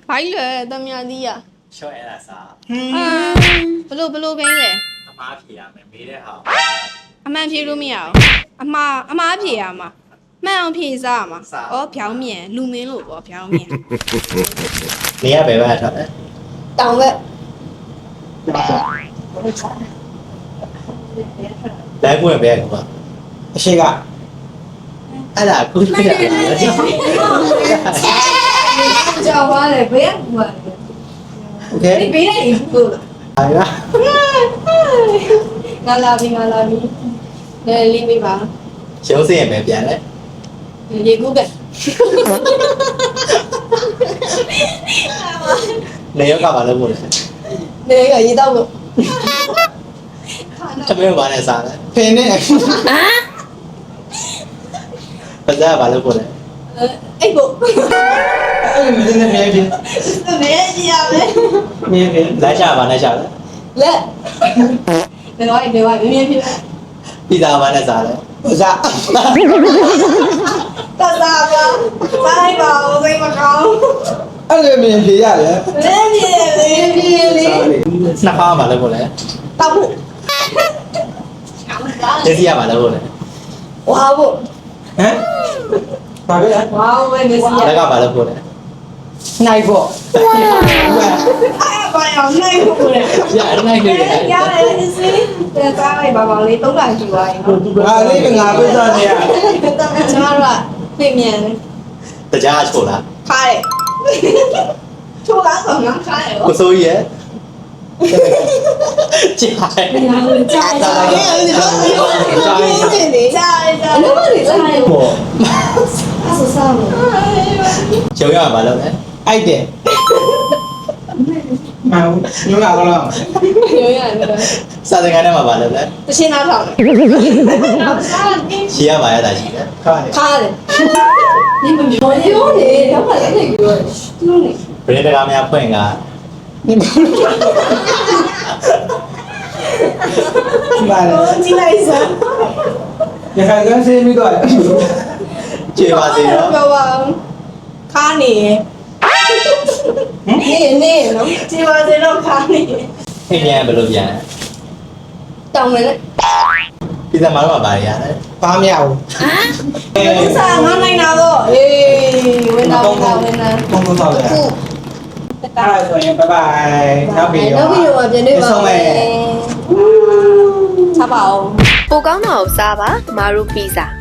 ဘာကြီးလဲတမယာသီးอ่ะ ချော့အဲ့ဒါစား ဘလို့ခိုင်းလဲ အမားဖြေရမယ်မေးတဲ့ဟာ အမှန်ဖြေလို့မရအောင်အမားဖြေရမှာမှန်အောင်ဖြေစားရမှာဩဖြောင်းမြန်လူမင်းလို့ပေါ့ဖြောင်းမြန် နေရဘယ်ဘက်ထားလဲ တောင်ဘက် လဲကွယ်ဘယ်ကွာအရှိကအဲ့ဒါကုသိုလ်ရတယ် ကြောက်ပါလေဘယ်ကွာ โอเค ဒီပေးလိုက်ဘူးလို့ ဟာရ ငါလာပြီလေလေးပေးပါ ရှုံးစရင်ပဲပြန်လဲ ရေကူးက နေရောက်ကဘာလို့ပို့လဲ နေရရေတော့လို့ တမင်းဘာနဲ့စားလဲ ဖင်နဲ့ ပါဇာဘာလို့ပို့လဲ အဲ့ကို အဲ့ဒီမင်းနဲ့မြဲပြင်း မဲကြီးရမယ် မြဲပြင်း လက်ချဘာနဲ့ချလဲ လက်နေဝိုင်းမြင်းဖြစ် ပီဇာဘာနဲ့စားလဲ ဥစား တစားပါဆိုင်ပါဦးစိတ်မကောင်း အဲ့လိုမြင်ပြရတယ် လေးလေး နှစ်ခါဘာလို့ပို့လဲ တောက်ဖို့ ဒေစီရဘာလို့ပို့လဲ ဝါဖို့ ဟမ်ဘာပဲလဲ ဝါဝဲနေစီရ လက်ကဘာလို့ပို့လဲ နိုင်ဖို့ အဲ့ဘာရောက်နိုင်ဖို့လေ ရနိုင်နေတယ် ရတယ်စီတဲ့စားလိုက်ပါပါလေး3ခါကြည့်ပါရင်နော် ငါလေးကငါပြဿနာနေရ ကျွန်တော်တို့ကပြင်မြန် တရားချို့လား ခါတယ်ချိုးလားဆိုငါခါတယ် ကိုစိုးကြီးရဲ့ကြာ ကြားတယ်ကြားတယ်ကြားတယ်အလုံးမနေကြားတယ် ပေါ့ အဆဆာမ ကျုံရဘာလို့လဲ အိုက်တယ်မဟုတ်ညလာတော့လား ညရတယ် စာသင်ခန်းထဲမှာဘာလို့လဲ တရှင်းသားထောင်တယ် ရှီရပါရတာရှိတယ် ခါတယ် ခါတယ်ဒီမပြောနေတော့မှလည်းပြောသူနေ ဘရင်းတကားများဖွင့်က ဒီမှာလေ ကြည့်လိုက်စမ်း ရခိုင်ကန်းစေးပြီးတော့ ကျေပါစေတော့ ပြောပါခါနေနေနော်ကြည့်ပါစေတော့ခါနေ အိမ်ပြန်ဘယ်လိုပြန် တောင်းမယ်လေ ပြည်သက်မှာတော့ဘာရရလဲ ဘာမရဘူး ဥစားငါနိုင်တာတော့အေးဝင်တာဝင်တာ ဘုံဘုံတော့လေ ခု အဲ့ဒါဆိုရင်ဘိုင်ဘိုင်နောက်ပြီး နောက်ပြီးတော့ပြန်နေပါ ဆုံးမယ် ချပါအောင် ပိုကောင်းတာကိုစားပါမာရူပီဇာ